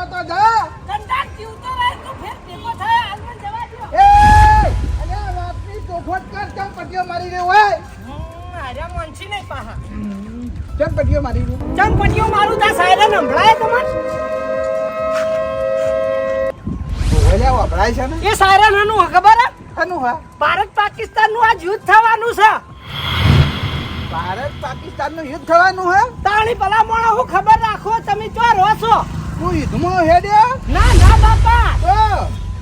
જીવતો તો જા. કંટાક જીવતો રહે તો ફેર ભેગો થાય હાલમાં જવા દો. એ અલ્યા વાતની ચોખવટ કર. ચમ પટીઓ મારી રહ્યો હોય? આર્યા મોનસી નહીં પાહા. ચમ પટીઓ મારી રહ્યો? ચમ પટીઓ મારું તા સાયરન સંભળાય તમને? ઓલ્યા વપરાય છે ને? એ સાયરન હનું ખબર હે? આનું હા. ભારત પાકિસ્તાન નું આ યુદ્ધ થવાનું છે. ભારત પાકિસ્તાન નું યુદ્ધ થવાનું હે? તાણી ભલા મોણા હું ખબર રાખો તમે ચો રહો છો? તું યુદ્ધમાં હેડ્યો? ના ના બાપા, તો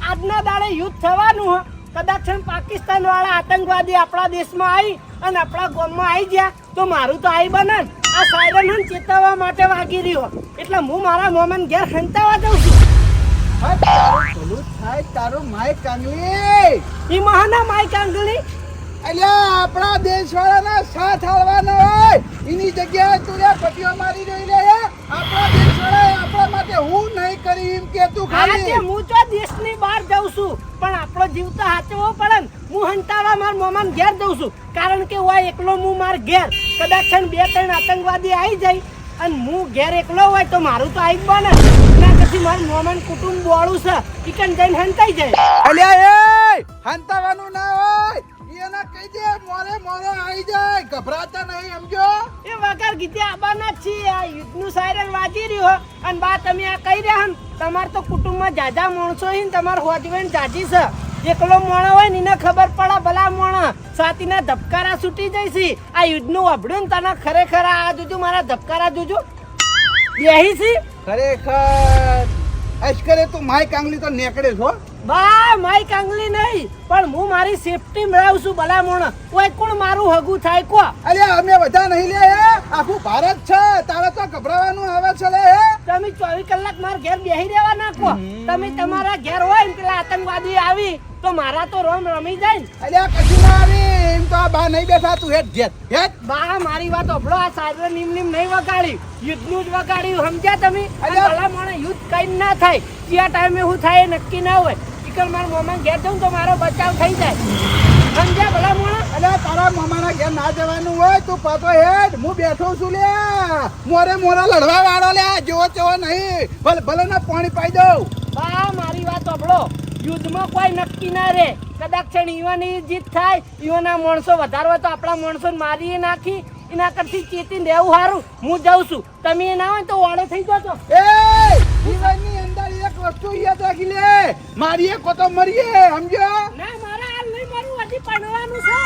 આજના દાડે યુદ્ધ થવાનું હે. કદાચ પાકિસ્તાન વાળા આતંકવાદી આપણા દેશમાં આવી અને આપણા ગામમાં આવી ગયા તો મારું તો આઈ બને. આ સાયરન ચેતવવા માટે વાગી રહ્યો એટલે હું મારા મોમન ઘેર ખંતાવા જઉં છું. હા, તારું ભલું થાય. તારું માય કાંગલી. ઈ મહાના માઈક આંગળી અલ્યા આપણા દેશ વાળાના સાથ હાલવાનો હોય એની જગ્યાએ તું પટીઓ મારી રહી લે. આપણા દેશ વાળા આપણા માટે હું નહીં કરી એમ કે તું ખાલી. હું તો દેશની બહાર જઉં છું પણ આપણો જીવ તો સાચવવો પડે ને. હું હંતાવા માર મોમાન ઘેર જઉં છું કારણ કે હું એકલો હું માર ઘેર કદાચ 2-3 આતંકવાદી આવી જાય અને હું ઘેર એકલો હોય તો મારું તો આઈ બને. ના પછી મારું મોમાન કુટુંબ બોળું છે ઈકન જઈને હંતાઈ જાય. અલ્યા એ હંતાવાનું ના હોય એના કહી દે મોરે મોરો આવી જાય. ગભરાતા નહીં સમજો. એ વગર ગીતે આબાના જ છીએ. આ યુદ્ધનું સાયરન વાજી રહ્યો અને બા તમે આ કહી રહ્યા ને તમારે તો કુટુંબમાં જાજા માણસો છે ને તમારે હોજવેન જાજી છે. એકલો મોણો હોય ને એને ખબર પડે ભલા મોણા સાતીના ધબકારા છૂટી જાય છે. આ યુદ્ધનું વાભળ્યું ને તને ખરેખર આ જોજો મારા ધબકારા જોજો બેહી છે. ખરેખર અશ્કરે તું માય કાંગલી તો નેકડે છો. બા માઈ કાંગલી નહીં પણ હું મારી સેફટી મેળવું છું ભલા મોણા. કોઈ કોણ મારું હગું થાય કો? અલ્યા અમે બધા નહીં લે આખું ભારત છે. તારે તો ગભરાવાનું આવે છે લે. તમે 24 કલાક મારા ઘેર બેહી રહેવા નાખો. તમે તમારા ઘેર હોય ને પેલા આતંકવાદી આવી તો મારા તો રોમ રમી જાય ને. અલ્યા કશું ના આવી એમ તો આ બા નહીં બેઠા. તું હેડ ઘેર હેડ. બા મારી વાત ઓભળો. આ સાયરન નિમ નહીં વગાડી યુદ્ધનું જ વગાડ્યું સમજ્યા તમે? અલ્યા ભલા મોણે યુદ્ધ કઈ ના થાય કયા ટાઈમે હું થાય એ નક્કી ના હોય. ઈકર મારા મોમાં ઘેર જાઉં તો મારો બચાવ થઈ જાય સમજ્યા ભલા મોણા? અલ્યા તારા મામાના ઘેર ના જવાનું હોય તું પાછો હેડ. હું બેઠો છું લે. મોરે મોરા લડવા વાળો લે. જેવો તેવો નહીં. ભલે ભલે ના પાણી પાઈ દઉં. બા મારી વાત ઓભળો. યુદ્ધમાં કોઈ નક્કી ના રે. કદાચ ક્ષણ ઈવાની જીત થાય ઈવાના માણસો વધારે હોય તો આપણા માણસો મારી નાખી એના કરતી ચેતીને રહેવું સારું. હું જાઉં છું તમે ના હોય તો ઓળે થઈ જતો. એ જીવનની અંદર એક વસ્તુ યાદ રાખી લે. મારીએ કો તો મરીએ સમજો. ના મારા હાલ નહીં મારું હજી પડવાનું છે.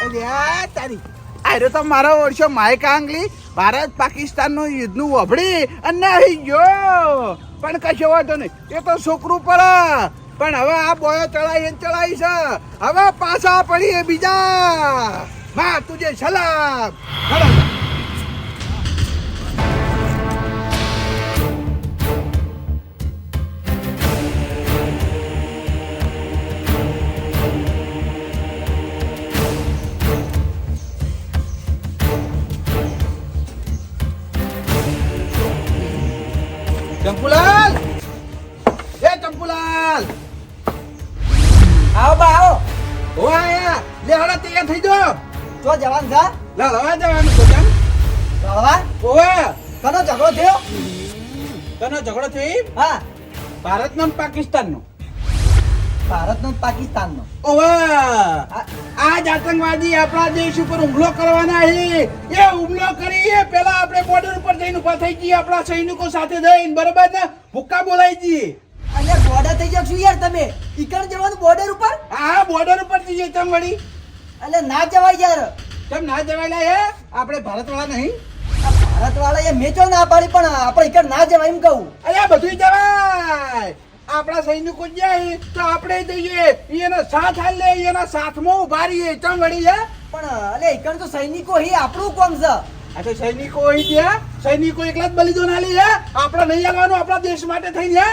અલ્યા તારી આરે તો મારો વર્ષો માય કાંગલી ભારત પાકિસ્તાન નું યુદ્ધ નું વભડી અને આવી ગયો પણ કશો વાંધો નહીં. એ તો છોકરું પડે પણ હવે આ બોયો ચડાઈ છે. હવે પાછા પડીએ બીજા. માં તુજે સલામ. ચંપુલાલ એ ચંપુલાલ આવો બા આવો. ઓ આયા લે હળા તૈયાર થઈ જો. તો જવાન છે લડવા જવાનું છે કેમ? લડવા? ઓવે કનો ઝઘડો થયો? તને ઝઘડો થયો? હા, ભારતનો ને પાકિસ્તાનનો. ભારતનો ને પાકિસ્તાનનો. ઓવે આજ આતંકવાદી આપણા દેશ ઉપર હુમલો કરવાના છે. એ હુમલો કરી એ પેલા આપણે બોર્ડર ઉપર જઈને ઉભા થઈ જઈએ આપણા સૈનિકો સાથે જઈને બરોબર ને ભૂક્કા બોલાવી જઈએ. અને બોર્ડર થઈ જાવ છું યાર તમે. ઈકણ જવાનું બોર્ડર ઉપર? હા બોર્ડર ઉપર જઈએ. ચમ વળી એટલે ના જવાય યાર. કેમ ના જવાય લે? આપણે ભારત વાળા નહીં? આ ભારત વાળા એ મેચો ના પાડી પણ આપણે ઈકણ ના જવાય એમ કહું. અરે બધું જવાય. આપણા સૈનિકો જાય તો આપણે જઈએ. એનો સાથ હાલ લે. એના સાથમાં ઉભા રહીએ. ચમ વળી પણ અલે ઈકણ તો સૈનિકો હી આપણું કોમ છે. આ તો સૈનિકો હોય ગયા. સૈનિકો એકલા જ બલિદાન આલી હે. આપણે નહીં આવવાનું આપણા દેશ માટે થઈને.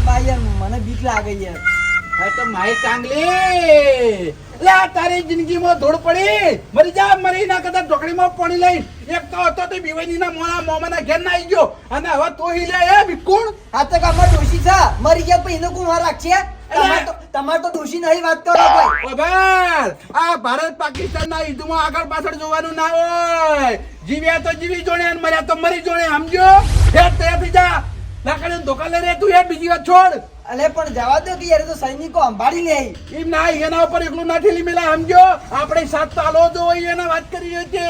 બા યાર મને બીક લાગે યાર. હા તો માય કાંગલી લે તારી જિંદગીમાં ધૂળ પડી મરી જા. મરી ના કદાચ ઢોકળીમાં પાણી લઈ એક તો હતો તે બીવાઈના મોના મોમાના ઘેર ના આવી ગયો અને હવે તો હી લે એ બિકુણ. આ તો ગામમાં ડોશી છે મરી ગયા પછી એનો કોણ વાર રાખશે? તમાર તો ડોશી નહીં વાત કરો ભાઈ. ઓ ભાઈ આ ભારત પાકિસ્તાન ના યુદ્ધમાં આગળ પાછળ જોવાનું ના હોય. જીવ્યા તો જીવી જોણે અને મર્યા તો મરી જોણે સમજો. હે તે બીજા લાકડીનો ધોકા લઈ રે તું યાર બીજી વાત છોડ. અલે પણ જવા દો કે યાર એ તો સૈનિકો સંભાળી લે. એમ ના એના ઉપર એકલું ના ઠેલી મેલા સમજો. આપણે સાત તાલો જો હોય એને વાત કરી છે.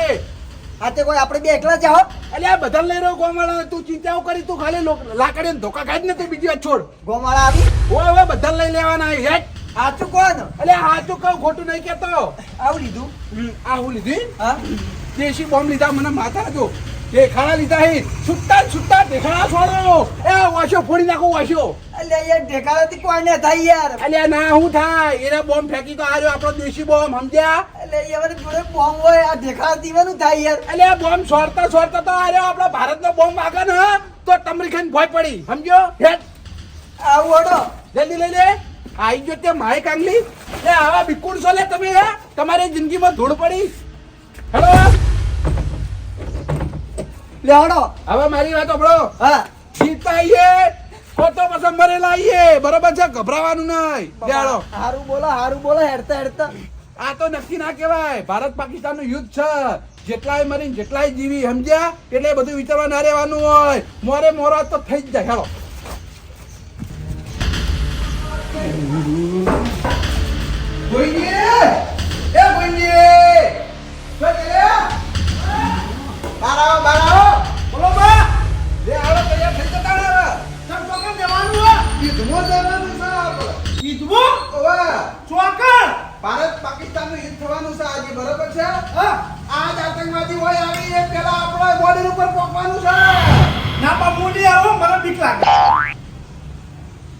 આ તે કોઈ આપણે બે એકલા જાઓ. એટલે આ બધા લઈ રહ્યો ગોમાળા તું ચિંતાઓ કરી તું ખાલી લાકડીનો ધોકા ખાઈ જ ને તું બીજી વાત છોડ. ગોમાળા આવી ઓય હવે બધા લઈ લેવાના હેટ. સાચું કોણ એટલે હાચું કહું ખોટું નહીં કેતો. આવું લીધું આ હું લીધી હા દેશી બોમ્બ લીધા મને માથા જો દેખાડા લીધા હે છૂટા દેખાડા છોડો એ વાશો ફોડી નાખો વાશો. અલે યાર ઢેકાળાથી કોણ ને થાય યાર. અલ્યા ના હું થાય એને બોમ્બ ફેંકી તો આર્યો આપણો દેશી બોમ્બ સમજ્યા. અલે યાર જોડે બોમ્બ હોય આ ઢેકાળાથી વાનું થાય યાર. અલ્યા બોમ્બ છોડતા તો આર્યો આપણો ભારતનો બોમ્બ આગળ ને તો તમરી ખાઈને ભોય પડી સમજો હેટ. આવું હડો જલ્દી લઈ લે આઈ ગયો તે માય કાંગલી એ આવા બિકુલ છો લે તમે હે તમારી જિંદગીમાં ધૂળ પડી. હેલો લે હડો હવે મારી વાત સાંભળો. હા જીતા આઈએ તો પછી મરેલા આઈએ બરોબર છે ગભરાવાનું નહીં. લેડો હારું બોલો હેડતા હેડતા. આ તો નક્કી ના કહેવાય ભારત પાકિસ્તાન નું યુદ્ધ છે. જેટલાય મરીને જેટલાય જીવી સમજ્યા એટલે બધું વિચારવા ના રહેવાનું હોય. મોરે મોરા તો થઈ જ જાય. હેલો ગોઈજી એ ગોઈજી તો કે બારાઓ બોલો બા લે આવો તૈયાર થઈ જતા ને ચમ ચોકન જવાનું હે ઈદમો જવાનું છે આપણે ઈદમો ઓવા ચોકન ભારત પાકિસ્તાન નું યુદ્ધ થવાનું છે આજે બરોબર છે હા આજ આતંકવાદી હોય આવી એ પેલા આપણા બોર્ડર ઉપર પહોંચવાનું છે ના પા મોડી આવો મને બીક લાગે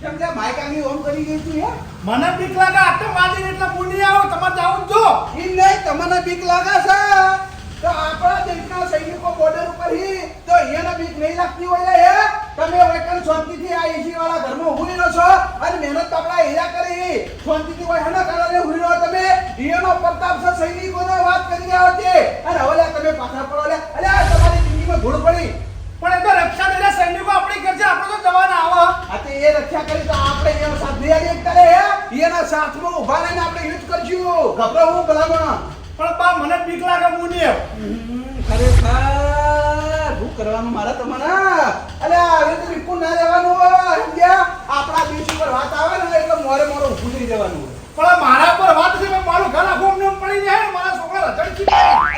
કેમ કે માઈક આની ઓમ કરી ગઈ તું હે મને બીક લાગે આતંકવાદી એટલે મોડી આવો તમારે જાવ જો ઈ નહીં તમને બીક લાગે છે તો આપણા દેશના સૈનિકો બોર્ડર ઉપર હી તો એને બીક નહીં લાગતી હોય હે તમે વેકન શાંતિથી આ એસી વાળા ઘરમાં હુઈ રહો છો અને મહેનત તો આપણા હીરા કરી શાંતિથી હોય હના કારણે હુઈ રહો તમે એનો પ્રતાપ છે સૈનિકોનો વાત કરી રહ્યા છે અને હવે તમે પાછા પડો લે અલે આ તમારી જિંદગીમાં ધૂળ પડી પણ એ તો રક્ષા દેના સૈનિકો આપણી કરશે આપણે તો જવાના આવો આ તે એ રક્ષા કરી તો આપણે એનો સાથ દે એક કરે હે એના સાથમાં ઊભા રહીને આપણે યુદ્ધ કરશું ગભરાવું ભલામણ પણ બા મને બીક લાગે મુની ખરેખર શું કરવાનું મારા તમારા અલે હવે તો બિલકુલ ના રહેવાનું હોય સમજ્યા આપણા દેશ ઉપર વાત આવે ને એટલે મોરે મોરો ઊભું થઈ જવાનું પણ મારા પર વાત છે મારું ઘર આખું ને પડી જાય મારા છોકરા રચડકી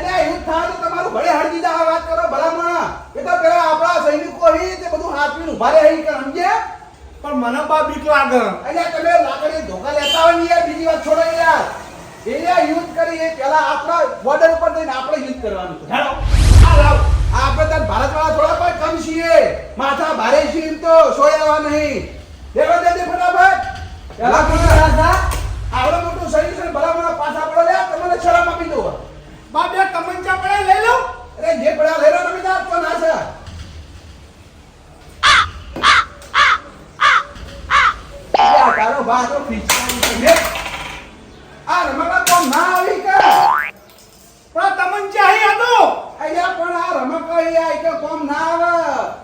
અલે એવું થાય તો તમારું ભલે હળદી દા વાત કરો ભલામણ એ તો પેલા આપણા સૈનિકો હી તે બધું હાથવીને ઊભા રહે હી કે સમજ્યા પણ મને બા બીક લાગે અલે તમે લાકડી ધોકા લેતા હોય ને યાર બીજી વાત છોડો યાર એ યુદ્ધ કરી એ પેલા આપણા બોર્ડર ઉપર જઈને આપણે યુદ્ધ કરવાનું છે હેલો આ લાવ આપણે તો ભારતવાળા થોડા કોઈ કમ છીએ માથા ભારે છીએ તો સોયાવા નહીં દેવા દે ફટાફટ પેલા કોણ રાજા આવડો મોટું સૈનિક છે ભલામણ પાછા પડો લે તમને શરમ આપી દો બા બે કમંચા પડે લઈ લો અરે જે પડ્યા લઈ લો તમે જા તો ના છે આ તારો બા તો ફીચવાનું છે આ રમકડા કોમ ના આવી કે પણ તમંચા હી હતો અલ્યા પણ આ રમકડા હી આ કે કોમ ના આવે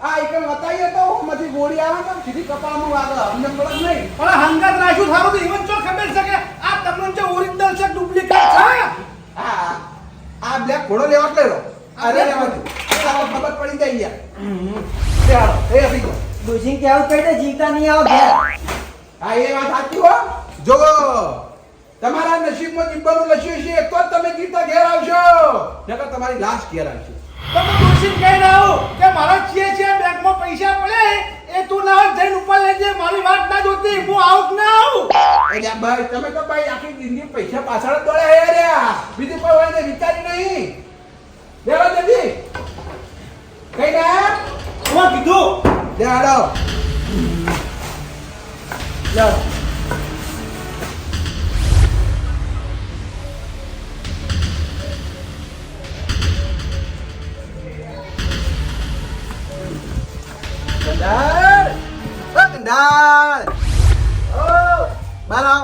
આ કે બતાઈએ તો મથી ગોળી આવે તો સીધી કપાળમાં વાગે અમને પડે નહીં પણ હંગત રાખ્યું થારું તો ઈવન ચો ખબર છે કે આ તમંચા ઓરિજિનલ છે ડુપ્લિકેટ છે આ બ્લેક ઘોડો લેવા લેરો અરે લેવા દે ખબર પડી જાય યાર ચાલો એ અભી દોશી કેવું કહી દે જીવતા નહીં આવો ઘેર. હા એ વાત સાચી હો જો તમારા નસીબમાં જીવવાનું લખ્યું છે તો જ તમે જીવતા ઘેર આવશો નકર તમારી લાશ ઘેર આવશે તમે દોશી કહી રહ્યો કે મારા છીએ બેંકમાં પૈસા પડે એ તું ના જઈને ઉપર લેજે મારી વાત ના જોતી હું આઉટ ના આવું અલ્યા ભાઈ તમે તો ભાઈ આખી જિંદગી પૈસા પાછળ જ દોડ્યા હે રે બીજું કોઈ હોય ને વિચારી નહીં લેવા દેજી કઈ ગયા હું કીધું લે હાડો લે Kendal! Oh, Kendal! Oh, barao!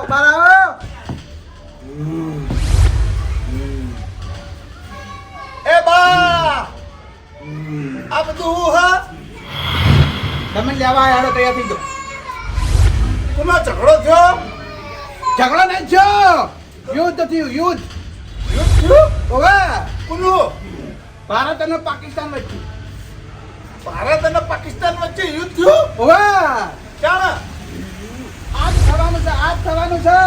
બા આ બધું હા તમે લેવા આવ્યા તૈયાર થઈ જાઓ તમારો ઝઘડો થયો ઝઘડો નહીં છો યુદ્ધ થયું યુદ્ધ યુદ્ધ થયું ઓવે કોનું ભારત અને પાકિસ્તાન વચ્ચે ભારત અને પાકિસ્તાન વચ્ચે યુદ્ધ થયું ઓવા ક્યાં આજ થવાનું છે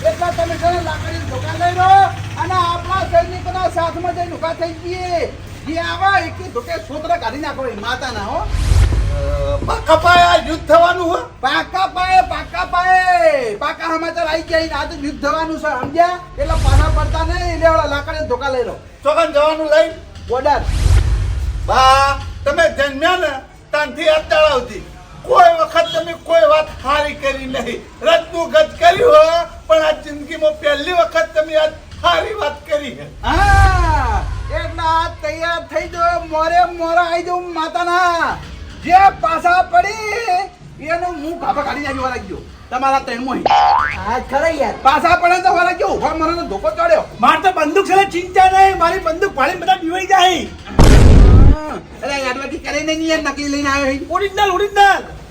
એટલે તમે છે ને લાકડીની દુકાન લઈ લો અને આપણા સૈનિકોના સાથમાં જઈને ઊભા થઈ જઈએ જે આવા એકી ધોકે સૂત્ર કાઢી નાખો એ માતાના હો કપાયા યુદ્ધ થવાનું હો પાકા સમાચાર આવી ગયા આજે યુદ્ધ થવાનું છે સમજ્યા એટલે પાછા પડતા નહીં એટલે ઓલા લાકડીની ધોકા લઈ લો ચોકન જવાનું લઈ બોર્ડર બા તમે જન્મ્યા ને ત્યાંથી અત્યાર સુધી કોઈ વખત તમે કોઈ વાત સારી કરી નહીં રત્નું ગત કર્યું હો પણ આ જિંદગીમાં પહેલી વખત તમે આજ સારી વાત કરી છે હા એટલે આ તૈયાર થઈ જાઓ મોરે મોરા આવી જાઉં માતાના જે પાછા પડી એનું મું કાપા કાઢી નાખી વાળા ગયો તમારા ત્રણમાં આજ ખરા યાર પાછા પડે તો વાળા ગયો ઉભા મને ધોકો ચડ્યો માર તો બંદૂક છે ચિંતા નહીં મારી બંદૂક ભાળી બધા પીવાઈ જાય અરે આટલાથી કરીને નહીં યાર નકલી લઈને આવ્યો છે ઓરિજિનલ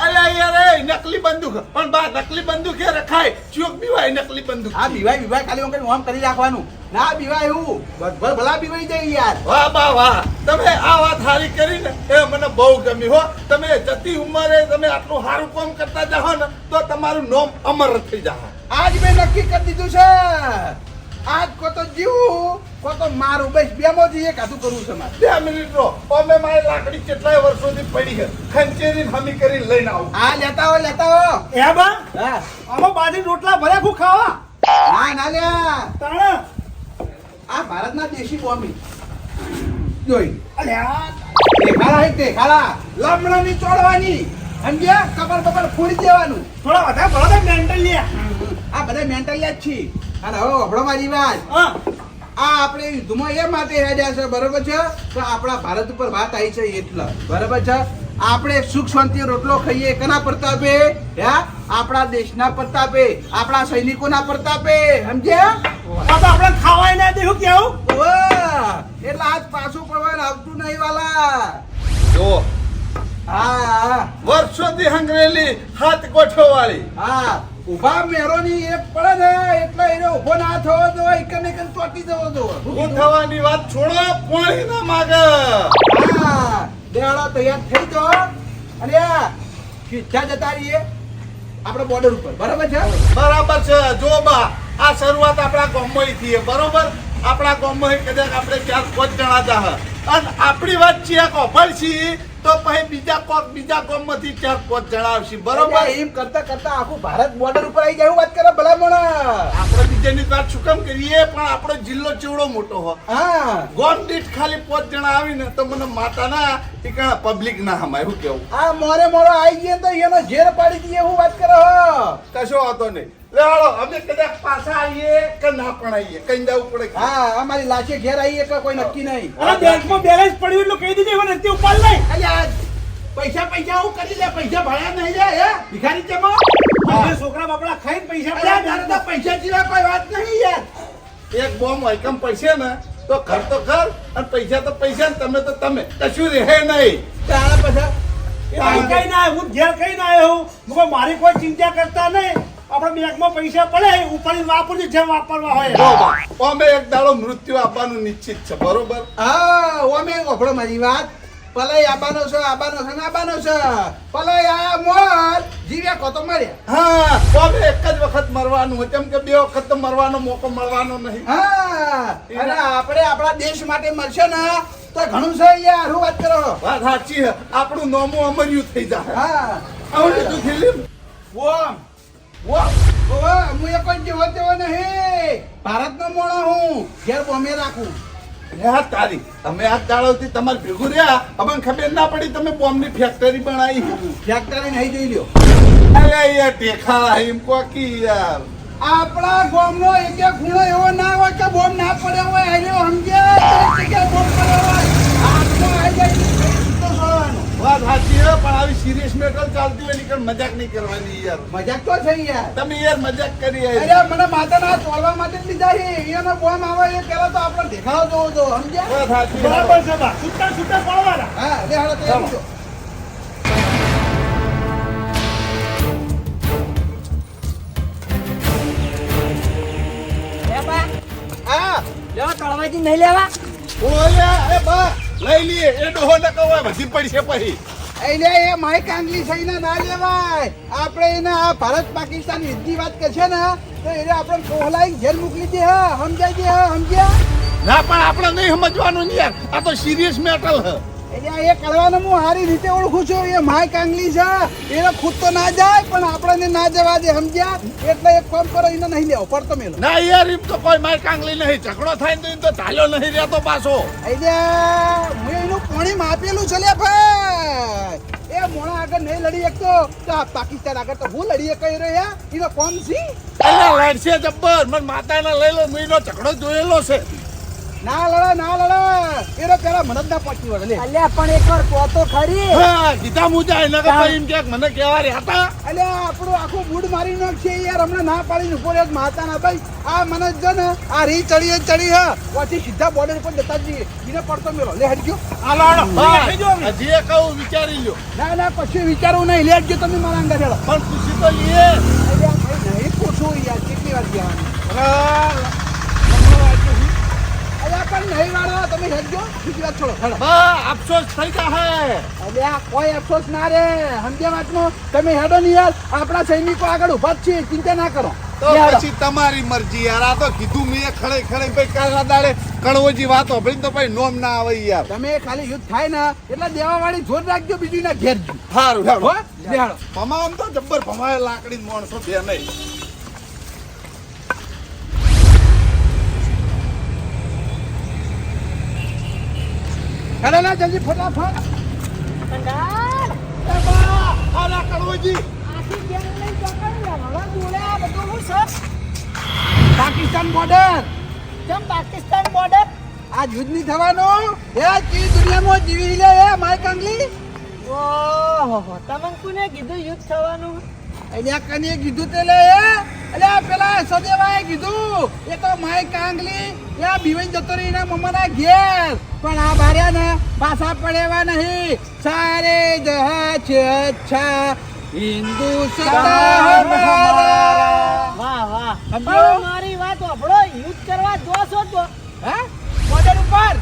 અરે યાર એ નકલી બંદૂક પણ બા નકલી બંદૂક એ રખાય ચોક બીવાય નકલી બંદૂક આ બીવાય ખાલી વખત આમ કરી રાખવાનું ના બીવાય એવું ભલા બીવાઈ જાય યાર વાહ બા વાહ તમે આ વાત સારી કરી ને એ મને બહુ ગમી હો તમે જતી ઉંમરે તમે આટલું સારું કામ કરતા જાઓ ને તો તમારું નામ અમર થઈ જાય આજ મેં નક્કી કરી દીધું છે આજ કો તો જીવું કો તો મારું બસ બેમાંથી એક હાથું કરવું છે મારે 2 મિનિટ રો અમે મારી લાકડી કેટલાય વર્ષોથી પડી છે ખંચેરીને હમી કરીને લઈને આવું હા લેતા હો એ બા હા આમાં બાજી રોટલા ભર્યા ખુ ખાવા ના લ્યા તાણા આ ભારતના દેશી બોમ્બી જોઈ અલ્યા દેખાડા લમણાની ચોડવાની સમજ્યા કબર ફોડી દેવાનું થોડા વધારે ભરો તો મેન્ટલ લ્યા આ બધા મેન્ટલ જ છે અને હવે વફડો મારી વાત હા આ આપણે યુદ્ધમાં એ માટે હેડ્યા છે બરોબર છે તો આપણા ભારત ઉપર વાત આવી છે એટલે બરોબર છે આપણે સુખ શાંતિ રોટલો ખાઈએ કના પ્રતાપે આપણા દેશના પ્રતાપે આપણા સૈનિકોના પ્રતાપે સમજ્યા આ તો આપણે ખાવાય ના દેવું કેવું એટલે આજ પાછું પડવાનું આવતું નહીં વાલા જો હા વર્ષોથી હંગરેલી હાથ ગોઠો વાળી હા ઉભા મેરોની એક પડે ને એટલે એને ઉભો ના થવો તો એકન ચોટી જવો તો હું થવાની વાત છોડો પાણી ના માગે હા દેવાળા તૈયાર થઈ જાઓ અને સીધા જતા રહીએ આપણે બોર્ડર ઉપર બરાબર છે બરાબર છે જો બા આ શરૂઆત આપણા ગામમાં થી બરોબર આપણા ગામમાં કદાચ આપણે 4-5 જણા જા અને આપણી વાત છે કોફળ છી તો પછી બીજા ગામમાંથી 4-5 જણા આવશે બરોબર એમ કરતા કરતા આખું ભારત બોર્ડર ઉપર આવી જાય એવું વાત કરે ભલામણ આપણે બીજાની વાત શું કામ કરીએ પણ આપણો જિલ્લો ચેવડો મોટો હો હા ગામ દીઠ ખાલી 5 જણા આવીને તો મને માતાના ઠીકાણા પબ્લિક ના હમાય શું કેવું આ મોરે મોરો આવી ગયો તો એનો ઝેર પાડી દઈએ એવું વાત કરો કશો વાતો નહીં લે હાલો અમે કદાચ પાછા આવીએ કે ના પણ આવીએ કઈ જવું પડે હા અમારી લાશે ઘેર આવીએ કે કોઈ નક્કી નહીં અરે બેંકમાં બેલેન્સ પડ્યું એટલું કહી દીધું હવે નથી ઉપાડ લઈ અલ્યા પૈસા હું કરી લે પૈસા ભર્યા નહીં લે હે ભિખારી ચમો છોકરા બાપડા ખાઈને પૈસા અલ્યા તારે તો પૈસા સિવાય કોઈ વાત નહીં યાર એક બોમ્બ આઈકમ પૈસે ને તો ઘર તો ઘર અને પૈસા તો પૈસા ને તમે તો તમે કશું રહે નહીં તારા પછી કઈ ના હું ઘેર કઈ ના આવ્યો હું મારી કોઈ ચિંતા કરતા નહીં આપણે બેંકમાં પૈસા પડે ઉપાડી વાપરજો જેમ વાપરવા હોય અમે એક દાડો મૃત્યુ આપવાનું નિશ્ચિત છે બરોબર હા ઓમે ઓફળો મારી વાત પલાય આબાનો છે પલાય આ મોર જીવ્યા કો તો મર્યા હા અમે એક જ વખત મરવાનું હોય કેમ કે 2 વખત તો મરવાનો મોકો મળવાનો નહીં હા અને આપણે આપણા દેશ માટે મરશે ને તો ઘણું છે યાર હું વાત કરો વાત સાચી છે આપણું નોમું અમર્યું થઈ જાય હા આવું લીધું ફિલ્મ ઓમ હું એ કોઈ જેવો તેવો નહીં ભારતનો મોણો હું ઘેર બોમ્બે રાખું હા તારી અમે આ દાડોથી તમારે ભેગું રહ્યા અમને ખબર ના પડી તમે બોમ્બની ફેક્ટરી બનાવી ફેક્ટરી નહીં જોઈ લ્યો અરે યાર ટેખા એમ કોકી યાર આપણા ગામનો એક ખૂણો એવો ના હોય કે બોમ્બ ના પડ્યો હોય આર્યો સમજે જગ્યાએ બોમ્બ પડ્યો હોય હાથમાં આવી જાય તો છોડવાનું વાત સાચી છે પણ આવી સિરિયસ મેટર ચાલતી હોય નીકળ મજાક નહીં કરવાની યાર મજાક તો છે યાર તમે યાર મજાક કરી અરે મને માતાના તોડવા માટે જ લીધા છે એનો બોમ્બ આવે એ પેલા તો આપણે દેખાડો જોવો તો સમજે વાત સાચી બરાબર છે બા છૂટા છૂટા પડવાના હા લે હાલો તૈયાર છો હા લેવા તળવાજી નહીં લેવા ઓલે અરે બા લઈ લઈએ એ ડોહો ન કહેવાય બધી પડી છે પછી એટલે એ માઇક આંગલી થઈને ના લેવાય. આપણે એને આ ભારત પાકિસ્તાન યુદ્ધની વાત કરશે ને તો એને આપણે કોહલાઈ ઘેર મોકલી દે. હા સમજાય દે. હા સમજ્યા? ના પણ આપણે નહીં સમજવાનું ને યાર, આ તો સિરિયસ મેટર હ. એટલે એ કરવાનું હું સારી રીતે ઓળખું છું. એ માઇક આંગલી છે, એને ખુદ તો ના જાય પણ આપણને ના જવા દે. સમજ્યા? એટલે એક કામ કરો, એને નહીં લેવો પડતો મેલો. ના યાર, એમ તો કોઈ માઇક આંગલી નહીં. ઝઘડો થાય ને તો એમ તો ચાલ્યો નહીં રહેતો પાછો. એટલે હું એનું પાણી માપેલું છે લે ભાઈ. એ મોણા આગળ નહીં લડી શકતો તો આ પાકિસ્તાન આગળ તો હું લડી કહી રહ્યો. એનો કોમ છે એટલે લડશે જબ્બર. મને માતાના લઈ લો, મેં એનો ઝઘડો જોયેલો છે. ના લડે ના લડે. એનો પેલા મને જ ના પહોંચી વળે લે. અલ્યા પણ એકવાર કહો તો ખરી. હા કીધા મુજા એને કે ભાઈ એમ કે મને કહેવા રહ્યા હતા. એટલે આપણું આખું બૂડ મારી નાખશે યાર. હમણાં ના પાડીને ઉભો રહ્યો માતાના ભાઈ. આ મને જ ને આ રી ચડી હા પછી સીધા બોર્ડર ઉપર જતા જઈએ. એને પડતો મેળો લે હટજો. હાલો હાલો, હજી એ કહું વિચારી લ્યો. ના ના કશું વિચારવું નહીં. લે હટજો તમે મારા અંગા હેડો. પણ ખુશી તો લઈએ. એટલે ભાઈ નહીં પૂછવું યાર કેટલી વાર કહેવાની. અલ્યા પણ નહીં વાળો તમે હેડજો. બીજી વાત છોડો હેડો. બા અફસોસ થઈ જાહે. અલ્યા કોઈ અફસોસ ના રે. સમજ્યા વાતમાં તમે હેડો નહીં યાર. આપણા સૈનિકો આગળ ઉભા જ છે, ચિંતા ના કરો. તો હેડો. પછી તમારી મરજી યાર. આ તો કીધું મેં ખડે ખડે ભાઈ કાલા દાડે કણવોજી વાત હોભળીને તો ભાઈ નોમ ના આવે યાર. તમે ખાલી યુદ્ધ થાય ને એટલે દેવાવાળી જોર રાખજો, બીજું ના ઘેર જ. સારું હો હેડો. લે હેડો. પમામ તો જબ્બર પમાય લાકડી માણસો બે નહીં. હેડો ના જલ્દી ફટાફટ. કંડાર, એ બા આલા કણવોજી આખી ગેંગ લઈને ચોકડી હવે જોડે આ બધું હું છે? પાકિસ્તાન બોર્ડર. જેમ પાકિસ્તાન બોર્ડર. આ યુદ્ધ નહીં થવાનું. એ કી દુનિયામાં જીવી લે એ માઇક આંગલી. ઓહો, તમને કોને કીધું યુદ્ધ થવાનું? અલ્યા કને કીધું તે લે એ. અલ્યા પેલા સદેવાએ કીધું. એ તો માઇક આંગલી યા બીવાઈ જતો રહી એના મમ્માના ઘેર. પણ આ બાર્યા ને પાછા પડેવા નહીં. સારે જહાં છે અચ્છા હિન્દુસ્તાન હમારા. વાહ વાહ. સમજો? પણ મારી વાત સાંભળો, યુદ્ધ કરવા જો છો તો હા બોર્ડર ઉપર.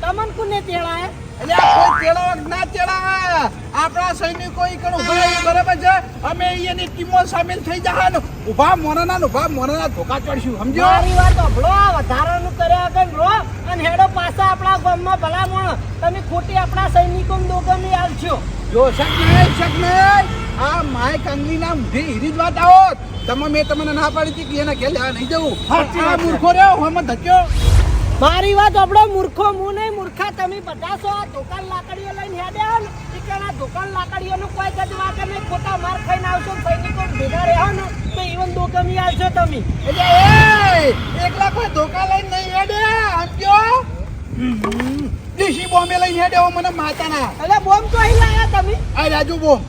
તમને કોને તેડાય? અલ્યા કોઈ તેડાવ ના તેડાવે. આપણા સૈનિકો ઈકણ ઉભા રહી બરાબર છે. અમે એની ટીમો સામેલ થઈ જવાનું. ઉભા મોનાના ધોકા ચડશું. સમજો? મારી વાત સાંભળો, આ વધારાનું કર્યા આગળ રો અને હેડો પાછા આપણા ગામમાં ભલામણ. તમે ખોટી આપણા સૈનિકો દોગમની આલશો. જો શક નહીં. આ માઇક આંગલીના મુઢે હીરી જ વાત આવો. મેં તમને ના પાડી હતી કે એના ઘેર લેવા નહીં જવું. આ મૂર્ખો રહ્યો હમણાં ધક્યો. મારી વાત સાંભળો, મૂર્ખો હું નહીં, મૂર્ખા તમે બધા છો. આ દુકાન લાકડીઓ લઈને હેડ્યા ને ઈકણ આ દુકાન લાકડીઓનું કોઈ જ વાત નહીં. ખોટા માર ખાઈને આવશો ને સૈનિકો ભેગા રહ્યા ને તો ઈવન દોગમી આવશો તમે. એટલે એ એકલા કોઈ ધોકા લઈને નહીં હેડે. સમજો? દેશી બોમ્બે લઈને હેડે મને માતાના. એટલે બોમ્બ તો અહીં લાયા તમે. આ રાજુ બોમ્બ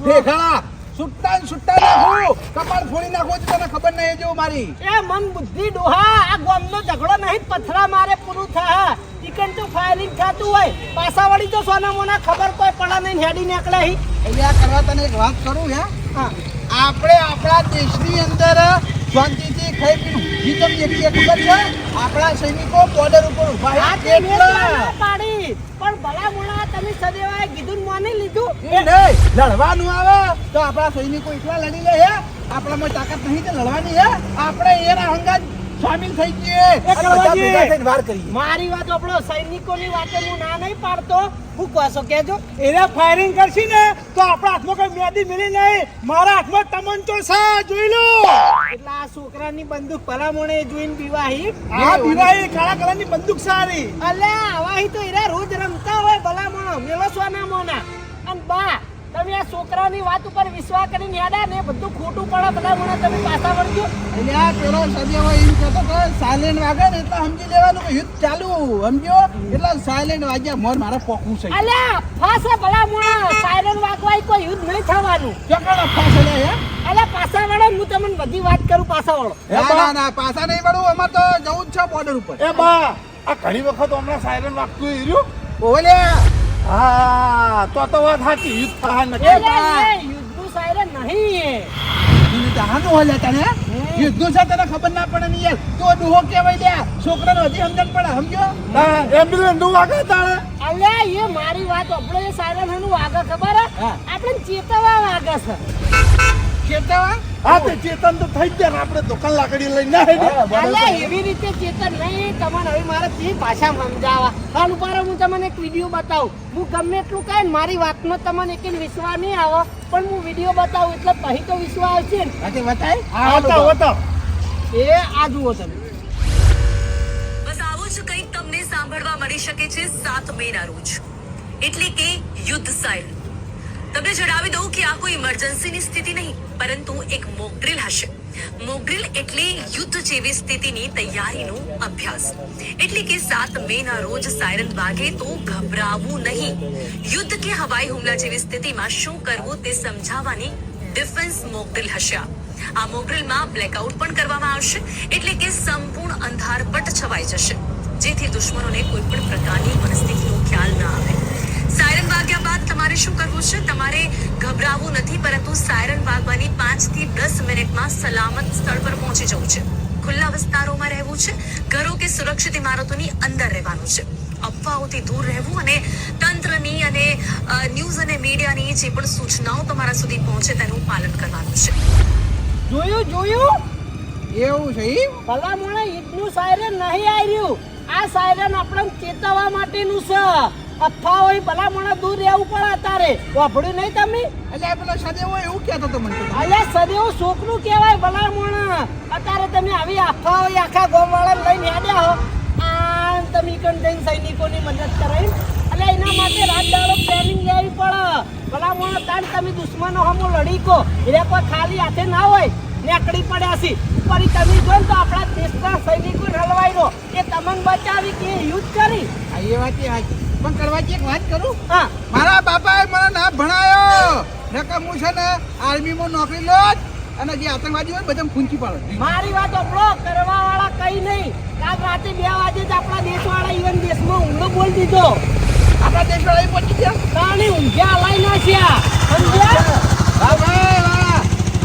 ભેખા સુટ્ટા નાખું. કપાળ ફોડી નાખું તને ખબર નહીં જેવું મારી. એ મન બુદ્ધિ ડોહા, આ ગામનો ઝઘડો નહીં, પથરા મારે પૂરું થાય. ઈકણ તો ફાયરિંગ થતું હોય પાછા વળી તો સોના મોના ખબર કોઈ પડે નહીં, હેડી નીકળે અહીં. એટલે આ કરવા તને એક વાત કરું હે. હા. આપણે આપણા દેશની અંદર શાંતિથી ખાઈ પીને જીતમ એકલી ખબર છે. આપણા સૈનિકો બોર્ડર ઉપર ઉભા આ છે તે મેં ના પાડી, પણ ભલા મોણા તમે સદેવાએ કીધું ને માની લીધું. એ નહીં લડવાનું આવે તો આપણા સૈનિકો એકલા લડી લે હે. આપણામાં તાકાત નહીં કે લડવાની હે. આપણે એના હંગાત સામેલ થઈ જઈએ અને બધા ભેગા થઈને વાર કરીએ. મારી વાત આપણો સૈનિકોની વાતે હું ના નહીં પાડતો. હું કહો છો કેજો? એને ફાયરિંગ કરશી ને તો આપણા હાથમાં કઈ મેદી મિલી નહીં. મારા હાથમાં તમંચો છે, જોઈ લો. એટલે આ છોકરાની બંદૂક ભલા મોણે જોઈને બીવાહી. આ દિવાળી કાળા કલરની બંદૂક સારી. અલ્યા આવાહી તો હીરા રોજ રમતા હોય ભલા મોણો, મેલો સોના મોના. અને બા તમે આ છોકરાની વાત ઉપર વિશ્વાસ કરીને યાડા ને બધું ખોટું પડે ભલા મોણા, તમે પાછા વળજો. એટલે આ પેલો સદેવો એમ કહેતો હતો સાયલેન્ટ વાગે ને એટલે સમજી લેવાનું કે યુદ્ધ ચાલુ. સમજો? એટલે સાયલેન્ટ વાગ્યા મોર મારે પોકવું છે. અલ્યા ફાસા ભલા મોણા, સાયરન વાગવાય કોઈ યુદ્ધ નહીં થવાનું. ચોકડ ફાસે લે હે. અલ્યા પાછા વળો, હું તમને બધી વાત કરું, પાછા વળો. ના પાછા નહીં પડવું. અમારે તો જવું જ છે બોર્ડર ઉપર. એ બા આ ઘણી વખત હમણાં સાયરન વાગતું રહ્યું. ઓલે હા તો વાત સાચી. યુદ્ધ થવા નથી. યુદ્ધનું સાયરન નહીં. જહાનું હોય તને યુદ્ધનું છે તને ખબર ના પડે ને યાર. તો ડોહો કેવાય લે છોકરાને હજી સમજણ પડે. સમજો? એમ્બ્યુલન્સ નું વાગે તારે. અલ્યા એ મારી વાત આપણે એ સાયરન હનું વાગે ખબર હે હા. આપણે ચેતવા વાગે છે ચેતવા હા તે ચેતન તો થઈ જ જાય ને આપણે દુકાન લાકડી લઈને ના હેડે. અલ્યા એવી રીતે ચેતન નહીં તમને હવે મારે તે ભાષા સમજાવવા હાલ ઉપર હું તમને એક વિડીયો બતાવું હું ગમે એટલું કહે ને મારી વાતમાં તમને એક વિશ્વાસ નહીં આવે પણ હું વિડીયો બતાવું એટલે પછી તો વિશ્વાસ આવશે ને આજે બતાય હા બતાવો એ આ જુઓ તમે બસ આવું જ કંઈક તમને સાંભળવા મળી શકે છે 7 મેના રોજ એટલે કે યુદ્ધ સાયરન. તમને જણાવી દઉં કે આ કોઈ ઇમરજન્સીની સ્થિતિ નહીં પરંતુ એક મોક ડ્રિલ હશે. મોક ડ્રિલ એટલે યુદ્ધ જેવી સ્થિતિની તૈયારીનો અભ્યાસ. એટલે કે 7 મેના રોજ સાયરન વાગે તો ગભરાવું નહીં. યુદ્ધ કે હવાઈ હુમલા જેવી સ્થિતિમાં શું કરવું તે સમજાવવાની ડિફેન્સ મોક ડ્રિલ હશે. આ મોક ડ્રિલમાં બ્લેકઆઉટ પણ કરવામાં આવશે એટલે કે સંપૂર્ણ અંધારપટ છવાઈ જશે જેથી દુશ્મનોને કોઈ પણ પ્રકારની પરિસ્થિતિનો ખ્યાલ ન આવે. સાયરન વાગ્યા બાદ તમારે શું કરવું છે? તમારે ગભરાવું નથી પરંતુ સાયરન વાગવાની 5 થી 10 મિનિટમાં સલામત સ્થળ પર પહોંચી જવું છે. ખુલ્લા વિસ્તારોમાં રહેવું છે. ઘરો કે સુરક્ષિત ઇમારતોની અંદર રહેવાનું છે. અફવાઓથી દૂર રહેવું અને તંત્રની અને ન્યૂઝ અને મીડિયાની જે પણ સૂચનાઓ તમારા સુધી પહોંચે તેનું પાલન કરવાનું છે. જોયું એવું છે ઈ? ભલા મોણે ઈદનું સાયરન નહીં આવ્યું આ સાયરન આપણને ચેતવવા માટેનું છે અફવા હોય ભલા મોણે દૂર રહેવું પડે અત્યારે વાપડ્યું નહીં તમે એટલે આ પેલો સદેવો એવું કહેતો તો મને તો. અલ્યા સદેવ છોકરું કહેવાય ભલા મોણે અત્યારે તમે આવી અફવા હોય આખા ગામવાળાને લઈને હેડ્યા હો આ તમે કણ જઈને સૈનિકોની મદદ કરાવી એટલે એના માટે રાત દાડો પ્લાનિંગ લેવી પડે ભલા મોણે તાણ તમે દુશ્મનો હમો લડી કો એટલે કોઈ ખાલી હાથે ના હોય નેકડી પડ્યા છે ઉપર તમે જો ને તો આપણા દેશના સૈનિકો હલવાઈનો એ તમને બચાવી કે યુદ્ધ કરી આ એ વાત એ હાચી. પણ કરવાથી એક વાત કરું હા મારા બાપાએ મને ના ભણાયો નકર હું છે ને આર્મીમાં નોકરી લોત અને જે આતંકવાદી હોય બધા ફૂંચી પાડે. મારી વાત આપણો કરવા વાળા કઈ નહીં કાલ રાતે 2 વાગે જ આપણા દેશવાળા ઈવન દેશમાં ઊંઘો બોલ દીધો આપણા દેશવાળા એ પહોંચી ગયા. તાણી ઊંઘ્યા લાઈ નાખ્યા સમજ્યા વાહ ભાઈ વાહ.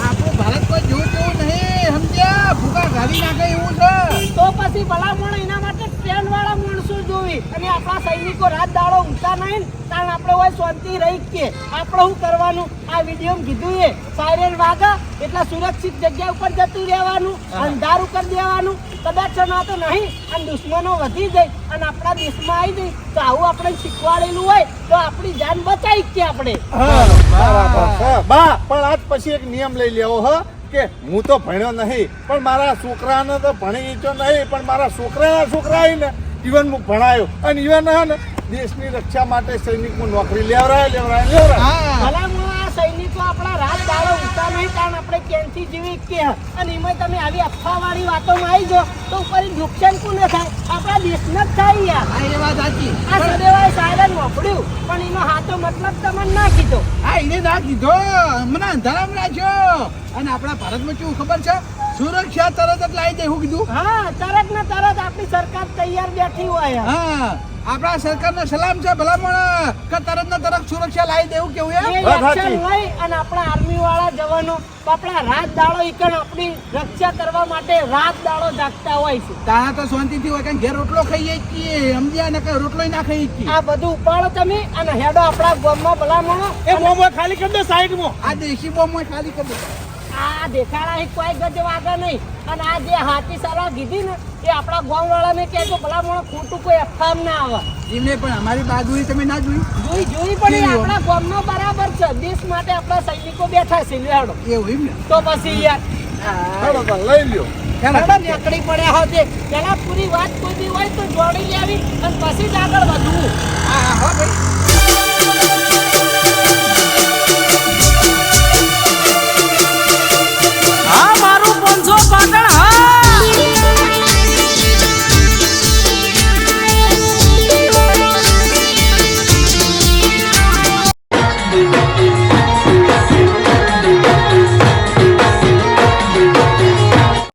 આપણું ભારત કોઈ જોવું તેવું નહીં સમજ્યા ભૂકા ઘાલી નાખે એવું છે. તો પછી ભલા મોણ એના માટે ટ્રેન વાળા માણસો જોવી અને આપણા સૈનિકો રાત દાડો ઊંઘતા નહીં ને કારણ આપણે હોય શાંતિ રહી કે આપણે શું કરવાનું આ વિડીયોમાં કીધું એ સાયરન વાગે એટલે સુરક્ષિત જગ્યા ઉપર જતું રહેવાનું અંધારું કરી દેવાનું કદાચ ના તો નહીં અને દુશ્મનો વધી જાય અને આપણા દેશમાં આવી જાય તો આવું આપણે શીખવાડેલું હોય તો આપણી જાન બચાવી કે આપણે બરાબર છે. બા પણ આજ પછી એક નિયમ લઈ લેવો હ કે હું તો ભણ્યો નહીં પણ મારા છોકરાને તો ભણી તો નહીં પણ મારા છોકરાના છોકરા ને ઇવન હું ભણાયો અને ઇવન હે ને દેશની રક્ષા માટે સૈનિકમાં નોકરી લેવરાય હા ભલા મોણ આ સૈનિકો આપણા રાત દાડો ઊંઘતા નહીં કારણ આપણે ક્યાંથી જીવી કે અને એમાં તમે આવી અફવાવાળી વાતોમાં આવી જાઓ તો ઉપર નુકસાન કોને થાય આપણા દેશને જ થાય યાર હા એ વાત સાચી. આ સદેવાએ સાયરન વાપર્યું પણ એનો હાથો મતલબ તમને ના કીધો હા એને ના કીધો મને અંધારામાં રાખ્યો અને આપણા ભારતમાં કેવું ખબર છે સુરક્ષા તરત જ લાવી દે. હું કીધું હા તરત ને તરત આપણી સરકાર તૈયાર બેઠી હોય હા આપણા સરકારને સલામ છે ભલામણ કે તરત ને તરત સુરક્ષા લાવી દેવું કેવું એ એમ. વાત સાચી. એક્શન હોય અને આપણા આર્મી વાળા જવાનો તો આપણા રાત દાડો ઈકણ આપણી રક્ષા કરવા માટે રાત દાડો જાગતા હોય છે તાણા તો શાંતિથી હોય કારણ ઘેર રોટલો ખાઈએ જ છીએ સમજ્યા ને કઈ રોટલો ના ખાઈએ જ છીએ. આ બધું ઉપાડો તમે અને હેડો આપણા ગામમાં ભલામણો એ બોમ્બ ખાલી કરી દો સાઈડમાં આ દેશી બોમ્બ ખાલી કરી દે. આ દેખાડા અહીં કોઈ ગજ વાગે નહીં અને આ જે હાથી સલાહ કીધી ને એ આપણા ગામ વાળાને કહે તો ભલામણો ખોટું કોઈ અફવામ ના આવે એમને પણ અમારી બહાદુરી તમે ના જોઈ જોઈ પણ એ કેવી આપણા ગામનો બરાબર છે દેશ માટે આપણા સૈનિકો બેઠા છે લેડો એવું એમ ને. તો પછી યાર બરોબર લઈ લ્યો. હેડો નીકળી પડ્યા હોતે પેલા પૂરી વાત કોઈ બી હોય તો જોડી લેવી અને પછી જ આગળ વધવું હા હા ભાઈ